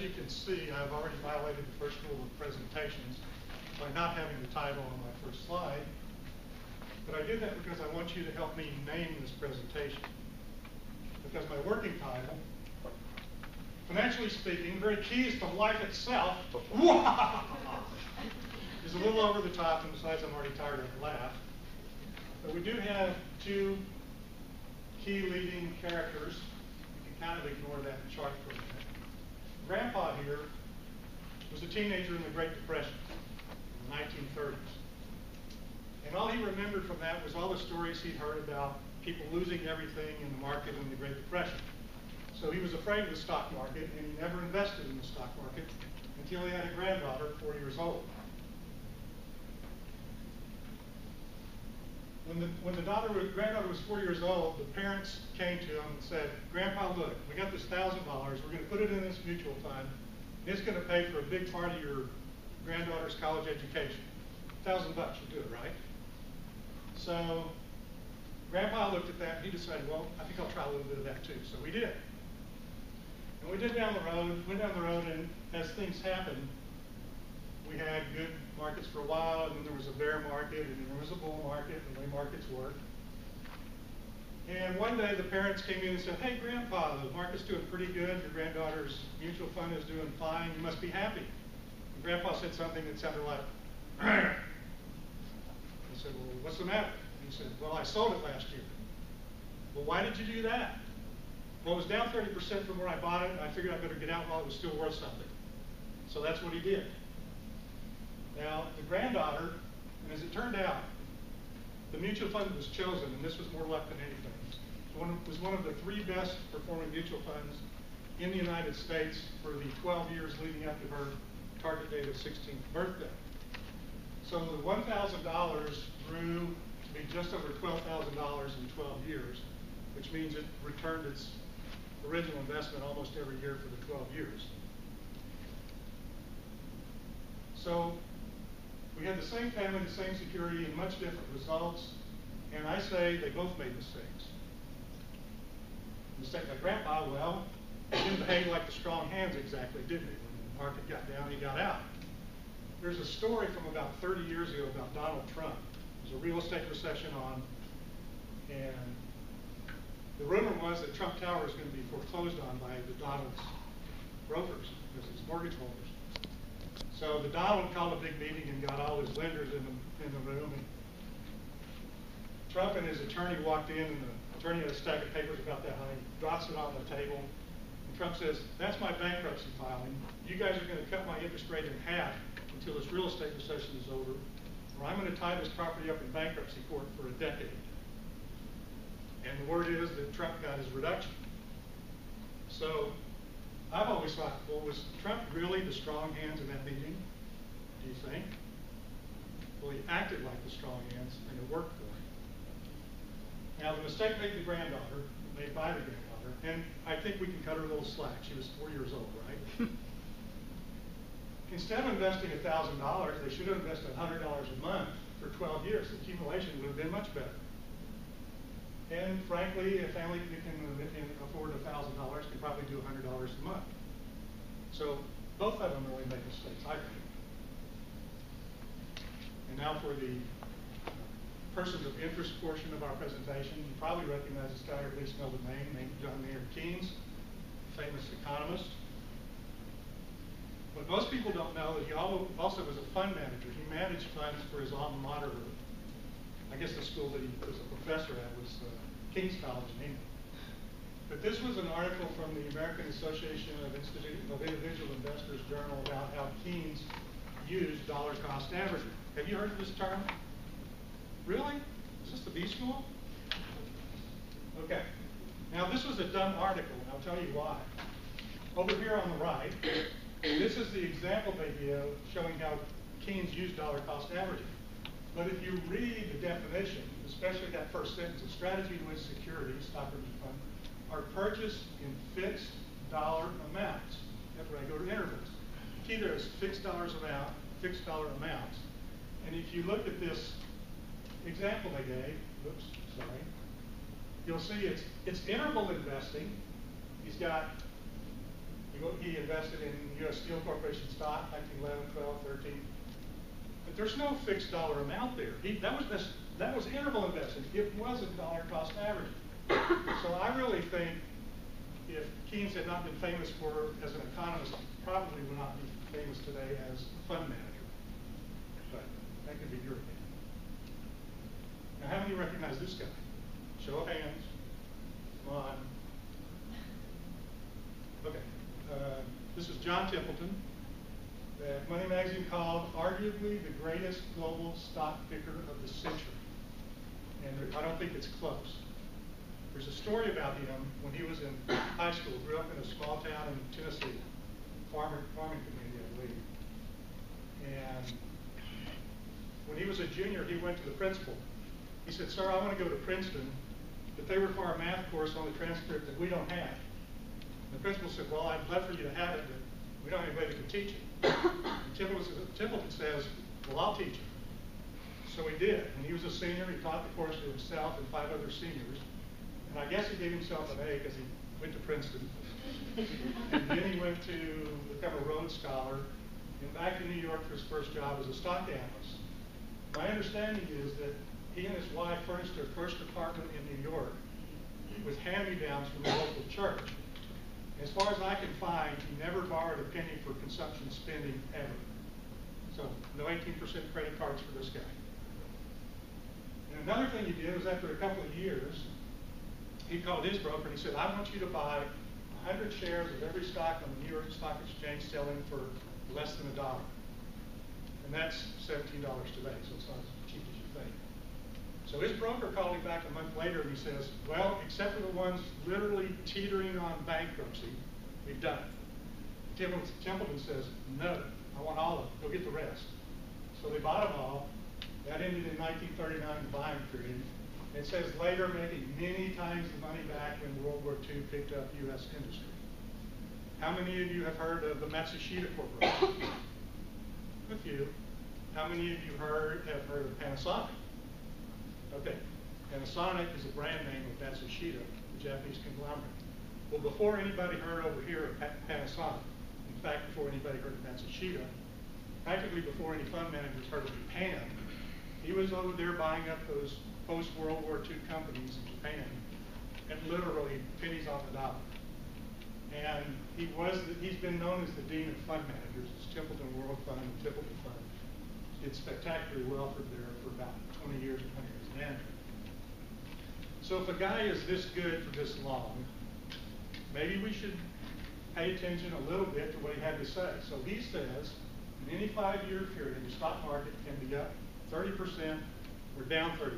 you can see, I've already violated the first rule of presentations by not having the title on my first slide. But I did that because I want you to help me name this presentation. Because my working title, Financially Speaking, Very Keys to Life Itself, is a little over the top, and besides I'm already tired of the laugh. But we do have two key leading characters. You can kind of ignore that chart for a minute. Grandpa here was a teenager in the Great Depression in the 1930s. And all he remembered from that was all the stories he'd heard about people losing everything in the market in the Great Depression. So he was afraid of the stock market, and he never invested in the stock market until he had a granddaughter, 4 years old. When the granddaughter was 4 years old, the parents came to him and said, "Grandpa, look, we got this $1,000. We're going to put it in this mutual fund. And it's going to pay for a big part of your granddaughter's college education. $1,000 will do it, right?" So Grandpa looked at that and he decided, well, I think I'll try a little bit of that too. So we did. And we went down the road, and as things happened, we had good markets for a while, and then there was a bear market, and then there was a bull market, and the way markets work. And one day the parents came in and said, "Hey, Grandpa, the market's doing pretty good. Your granddaughter's mutual fund is doing fine. You must be happy." And Grandpa said something that sounded like, "Arr." I said, "Well, what's the matter?" He said, "Well, I sold it last year." "Well, why did you do that?" "Well, it was down 30% from where I bought it, and I figured I better get out while it was still worth something." So that's what he did. Now, the granddaughter, and as it turned out, the mutual fund was chosen, and this was more luck than anything. It was one of the 3 best performing mutual funds in the United States for the 12 years leading up to her target date of 16th birthday. So the $1,000 grew to be just over $12,000 in 12 years, which means it returned its original investment almost every year for the 12 years. So we had the same family, the same security, and much different results. And I say they both made mistakes. Mistake by Grandpa, well, he didn't behave like the strong hands exactly, did he? When the market got down, he got out. There's a story from about 30 years ago about Donald Trump. There's a real estate recession on, and the rumor was that Trump Tower was going to be foreclosed on by the Donald's brokers, because it's mortgage holders. So the Donald called a big meeting and got all his lenders in the room. And Trump and his attorney walked in, and the attorney had a stack of papers about that high. He drops it on the table. And Trump says, "That's my bankruptcy filing. You guys are going to cut my interest rate in half until this real estate recession is over, or I'm going to tie this property up in bankruptcy court for a decade." And the word is that Trump got his reduction. So I've always thought, well, was Trump really the strong hands in that meeting? Do you think? Well, he acted like the strong hands, and it worked for him. Now, the mistake made by the granddaughter, and I think we can cut her a little slack. She was 4 years old, right? Instead of investing $1,000, they should have invested $100 a month for 12 years. The accumulation would have been much better. And frankly, a family that can afford $1,000 can probably do $100 a month. So both of them really make mistakes, I think. And now for the persons of interest portion of our presentation. You probably recognize this guy, or at least know the name, named John Maynard Keynes, famous economist. But most people don't know that he also was a fund manager. He managed funds for his alma mater. I guess the school that he was a professor at was King's College in England. But this was an article from the American Association of Individual Investors Journal about how Keynes used dollar cost averaging. Have you heard of this term? Really? Is this the B school? Okay. Now this was a dumb article, and I'll tell you why. Over here on the right, this is the example video showing how Keynes used dollar cost averaging. But if you read the definition, especially that first sentence, a strategy in which securities, stock or mutual fund, are purchased in fixed dollar amounts at regular intervals. The key there is fixed dollar amounts. And if you look at this example they gave, you'll see it's interval investing. He he invested in U.S. Steel Corporation stock back in 11, 12, 13. But there's no fixed dollar amount there. That was interval investing. It wasn't dollar cost averaging. So I really think if Keynes had not been famous as an economist, he probably would not be famous today as a fund manager. But that could be your opinion. Now, how many recognize this guy? Show of hands. Come on. Okay. This is John Templeton, that Money Magazine called arguably the greatest global stock picker of the century. And I don't think it's close. There's a story about him when he was in high school, grew up in a small town in Tennessee, farming community, I believe. And when he was a junior, he went to the principal. He said, "Sir, I want to go to Princeton, but they require a math course on the transcript that we don't have." And the principal said, "Well, I'd love for you to have it, but we don't have anybody that can teach it." And Templeton says, "Well, I'll teach it." So he did. When he was a senior, he taught the course to himself and 5 other seniors. And I guess he gave himself an A because he went to Princeton. And then he went to become a Rhodes Scholar and back to New York for his first job as a stock analyst. My understanding is that he and his wife furnished their first apartment in New York with hand-me-downs from the local church. As far as I can find, he never borrowed a penny for consumption spending ever. So no 18% credit cards for this guy. And another thing he did was after a couple of years, he called his broker and he said, "I want you to buy 100 shares of every stock on the New York Stock Exchange selling for less than $1. And that's $17 today, so it's not as cheap as you think. So his broker called him back a month later and he says, "Well, except for the ones literally teetering on bankruptcy, we've done it." Templeton says, "No, I want all of them. Go get the rest." So they bought them all. That ended in 1939, the buying period. It says later making many times the money back when World War II picked up U.S. industry. How many of you have heard of the Matsushita Corporation? A few. How many of you have heard of Panasonic? Okay. Panasonic is a brand name of Matsushita, the Japanese conglomerate. Well, before anybody heard over here of Panasonic, in fact, before anybody heard of Matsushita, practically before any fund managers heard of Japan, he was over there buying up those post-World War II companies in Japan at literally pennies on the dollar. And he's been known as the dean of fund managers. It's Templeton World Fund and Templeton Fund. Did spectacularly well for there for about 20 years under his management. So if a guy is this good for this long, maybe we should pay attention a little bit to what he had to say. So he says, in any 5-year period, the stock market can be up 30% or down 30%.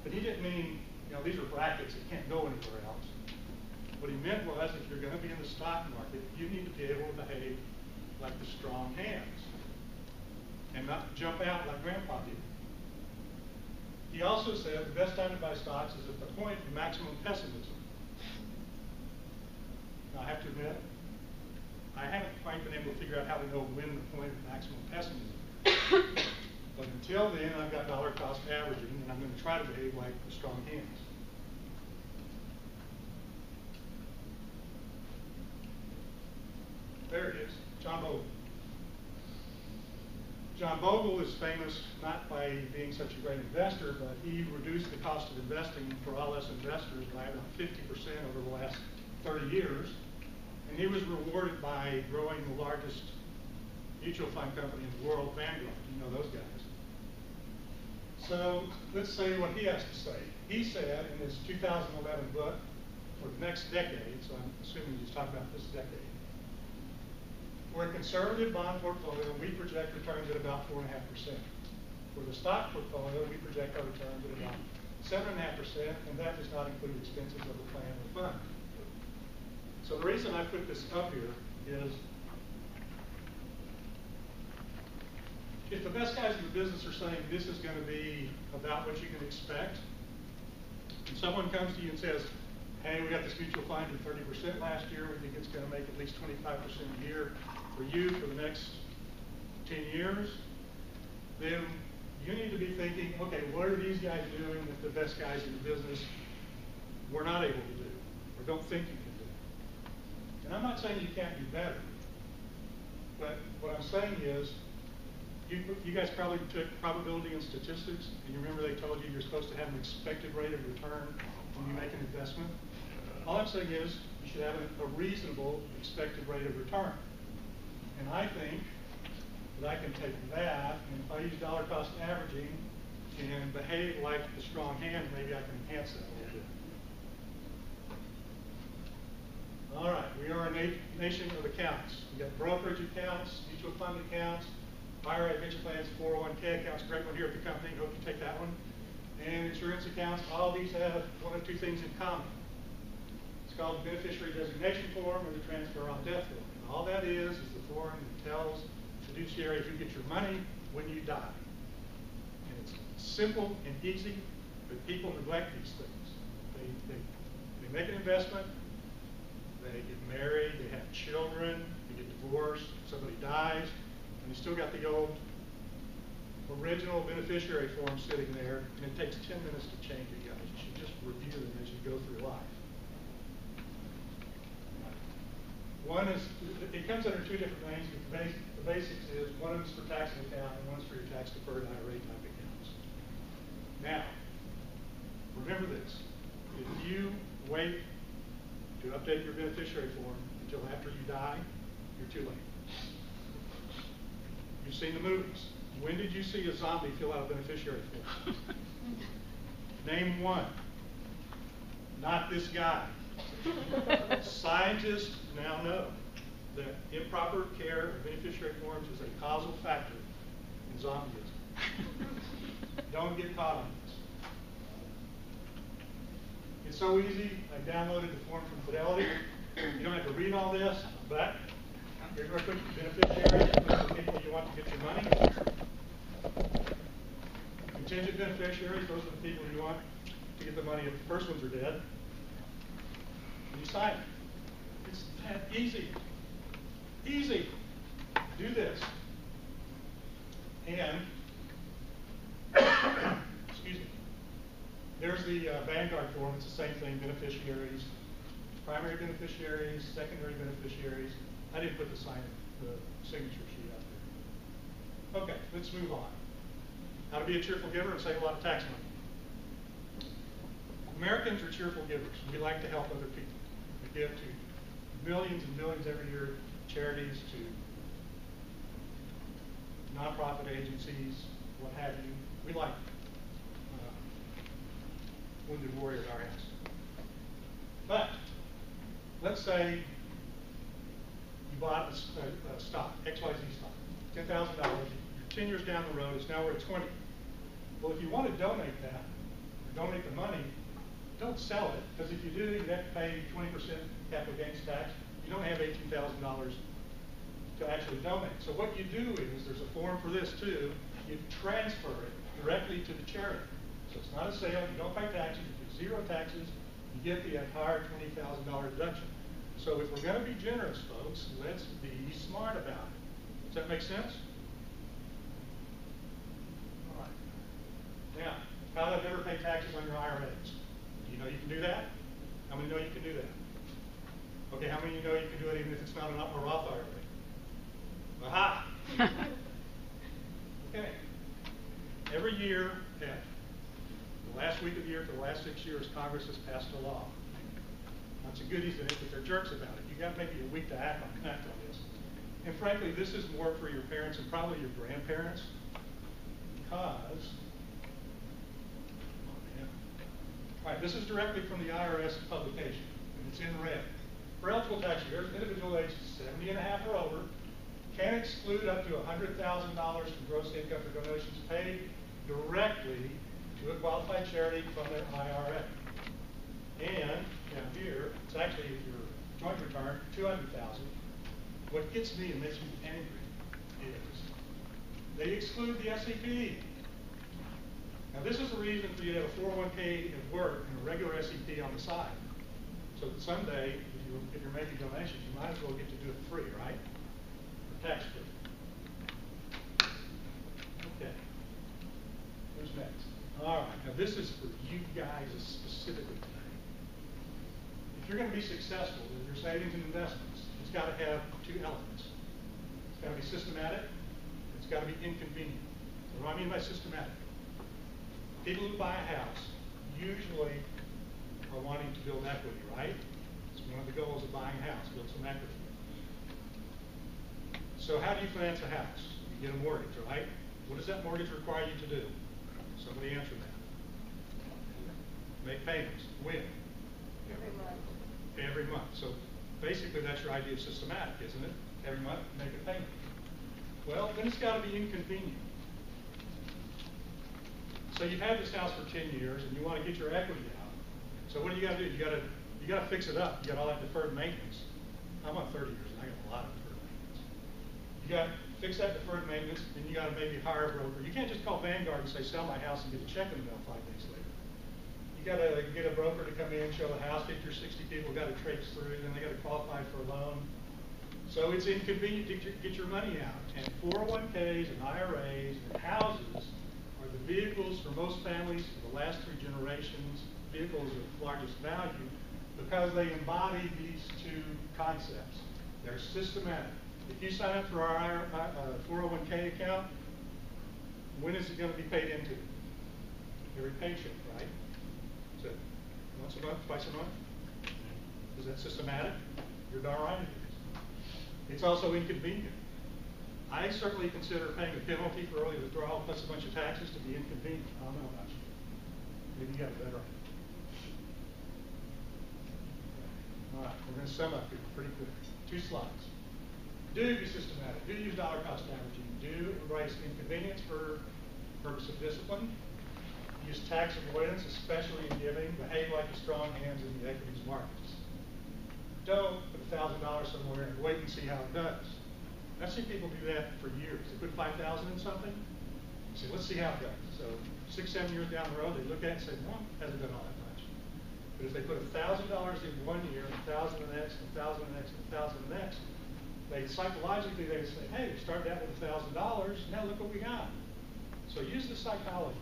But he didn't mean, these are brackets, it can't go anywhere else. What he meant was, if you're going to be in the stock market, you need to be able to behave like the strong hands and not jump out like Grandpa did. He also said the best time to buy stocks is at the point of maximum pessimism. Now, I have to admit, I haven't quite been able to figure out how to know when the point of maximum pessimism is. But until then, I've got dollar cost averaging, and I'm going to try to behave like the strong hands. There it is, John Bogle. John Bogle is famous not by being such a great investor, but he reduced the cost of investing for all us investors by about 50% over the last 30 years. And he was rewarded by growing the largest mutual fund company in the world, Vanguard. You know those guys. So let's say what he has to say. He said in his 2011 book, for the next decade, so I'm assuming he's talking about this decade, for a conservative bond portfolio, we project returns at about 4.5%. For the stock portfolio, we project our returns at about 7.5%, and that does not include expenses of the plan or fund. So the reason I put this up here is if the best guys in the business are saying this is going to be about what you can expect, and someone comes to you and says, hey, we got this mutual fund at 30% last year, we think it's going to make at least 25% a year for you for the next 10 years, then you need to be thinking, okay, what are these guys doing that the best guys in the business were not able to do or don't think you can do? And I'm not saying you can't do better, but what I'm saying is, you guys probably took probability and statistics, and you remember they told you you're supposed to have an expected rate of return when you make an investment. All I'm saying is you should have a reasonable expected rate of return. And I think that I can take that, and if I use dollar cost averaging and behave like the strong hand, maybe I can enhance that a little bit. All right, we are a nation of accounts. We've got brokerage accounts, mutual fund accounts, IRA, pension plans, 401k accounts. Great one here at the company. Hope you take that one. And insurance accounts. All these have one of two things in common. It's called the beneficiary designation form or the transfer on death form. And all that is the form that tells the fiduciary who gets your money when you die. And it's simple and easy, but people neglect these things. They make an investment. They get married, they have children, they get divorced, somebody dies, and you still got the old original beneficiary form sitting there, and it takes 10 minutes to change it, guys. You should just review them as you go through life. One is, it comes under two different names, but the basics is, one is for taxable account and one's for your tax deferred IRA type accounts. Now, remember this, if you wait to update your beneficiary form until after you die, you're too late. You've seen the movies. When did you see a zombie fill out a beneficiary form? Name one. Not this guy. Scientists now know that improper care of beneficiary forms is a causal factor in zombieism. Don't get caught on this. It's so easy. I downloaded the form from Fidelity. You don't have to read all this, but you're going to put beneficiaries, the people you want to get your money. Contingent beneficiaries, those are the people you want to get the money if the first ones are dead. And you sign it. It's that easy. Easy. Do this. And, excuse me. There's the Vanguard form. It's the same thing, beneficiaries, primary beneficiaries, secondary beneficiaries. I didn't put the signature sheet out there. Okay, let's move on. How to be a cheerful giver and save a lot of tax money. Americans are cheerful givers. We like to help other people. We give to millions and millions every year, charities, to nonprofit agencies, what have you. We like Wounded Warrior at our house. But let's say you bought a stock, XYZ stock, $10,000. You're 10 years down the road, it's now worth 20. Well, if you want to donate that, or donate the money, don't sell it, because if you do, you have to pay 20% capital gains tax. You don't have $18,000 to actually donate. So what you do is, there's a form for this too, you transfer it directly to the charity. So it's not a sale, you don't pay taxes, you pay 0 taxes, you get the entire $20,000 deduction. So if we're going to be generous, folks, let's be smart about it. Does that make sense? All right. Now, how to never pay taxes on your IRAs? Do you know you can do that? How many know you can do that? Okay, how many of you know you can do it even if it's not a Roth IRA? Aha! Okay. Every year, the last week of the year for the last 6 years, Congress has passed a law. Lots of goodies in it, but they're jerks about it. You got maybe a week to act on this. And frankly, this is more for your parents and probably your grandparents, because, all right, this is directly from the IRS publication, and it's in red. For eligible tax years, individual age 70 and a half or over can exclude up to $100,000 from gross income for donations paid directly to a qualified charity from their IRA. And down here, it's actually, if your joint return, $200,000. What gets me and makes me angry is they exclude the SEP. Now, this is the reason for you to have a 401k at work and a regular SEP on the side. So that someday, if you're making donations, you might as well get to do it free, right? Or tax free. Okay. Who's next? All right. Now, this is for you guys specifically today. If you're going to be successful with your savings and investments, it's got to have two elements. It's got to be systematic, it's got to be inconvenient. So what do I mean by systematic? People who buy a house usually are wanting to build equity, right? It's one of the goals of buying a house, build some equity. So how do you finance a house? You get a mortgage, right? What does that mortgage require you to do? Somebody answer that. Make payments. When? Every month. Every month. So basically that's your idea of systematic, isn't it? Every month, make a payment. Well, then it's got to be inconvenient. So you've had this house for 10 years and you want to get your equity out. So what do? You got to fix it up. You got all that deferred maintenance. I'm on 30 years and I got a lot of deferred maintenance. You got to fix that deferred maintenance, and you got to maybe hire a broker. You can't just call Vanguard and say, sell my house and get a check in the mail 5 days later. You got to get a broker to come in, show the house, get your 60 people, got to traipse through, and then they got to qualify for a loan. So it's inconvenient to get your money out. And 401ks and IRAs and houses are the vehicles for most families for the last 3 generations, vehicles of largest value, because they embody these two concepts. They're systematic. If you sign up for our 401k account, when is it going to be paid into? Every paycheck, right? Is it once a month, twice a month? Is that systematic? You're darn right it is. It's also inconvenient. I certainly consider paying a penalty for early withdrawal plus a bunch of taxes to be inconvenient. I don't know about you. Maybe you got a better idea. All right, we're going to sum up here pretty quick. 2 slides. Do be systematic. Do use dollar cost averaging. Do embrace inconvenience for purpose of discipline. Use tax avoidance, especially in giving. Behave like a strong hands in the equities markets. Don't put $1,000 somewhere and wait and see how it does. I've seen people do that for years. They put $5,000 in something, and say, let's see how it does. So 6, 7 years down the road, they look at it and say, well, it hasn't done all that much. But if they put $1,000 in 1 year, 1,000 the next, 1,000 the next, 1,000 the next, they psychologically they say, hey, we started out with $1,000, now look what we got. So use the psychology.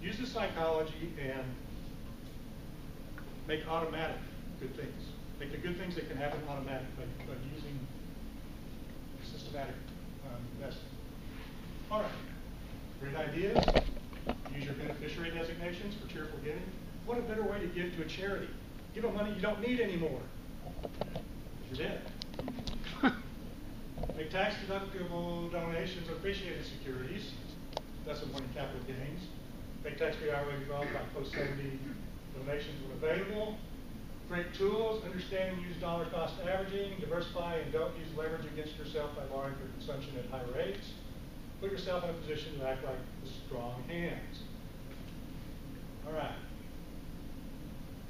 Use the psychology and make automatic good things. Make the good things that can happen automatic by using systematic investing. All right, great ideas. Use your beneficiary designations for cheerful giving. What a better way to give to a charity? Give them money you don't need anymore. You're dead. Make tax-deductible donations of appreciated securities. That's avoiding capital gains. Make tax-free IRA withdrawals by post-70 donations when available. Create tools, understand and use dollar cost averaging. Diversify and don't use leverage against yourself by borrowing for consumption at high rates. Put yourself in a position to act like the strong hands. All right.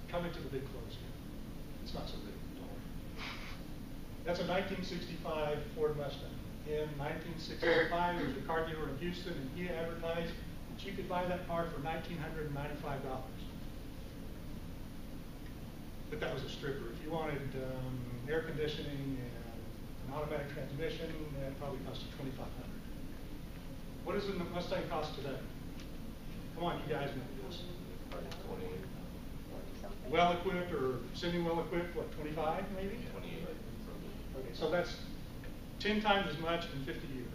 Coming to the big close here. It's not so big. That's a 1965 Ford Mustang. In 1965, there was a car dealer in Houston, and he advertised that you could buy that car for $1,995. But that was a stripper. If you wanted air conditioning and an automatic transmission, that probably cost you $2,500. What does a Mustang cost today? Come on, you guys know this. Well-equipped or semi-well-equipped, what, 25 maybe? 28. Okay, so that's 10 times as much in 50 years.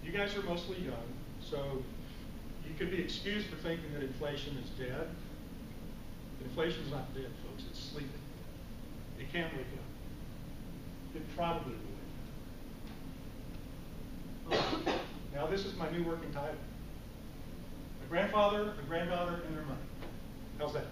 You guys are mostly young, so you could be excused for thinking that inflation is dead. Inflation's not dead, folks, it's sleeping. It can't wake up. It probably will wake up. Now this is my new working title. A grandfather, a granddaughter, and their money. How's that?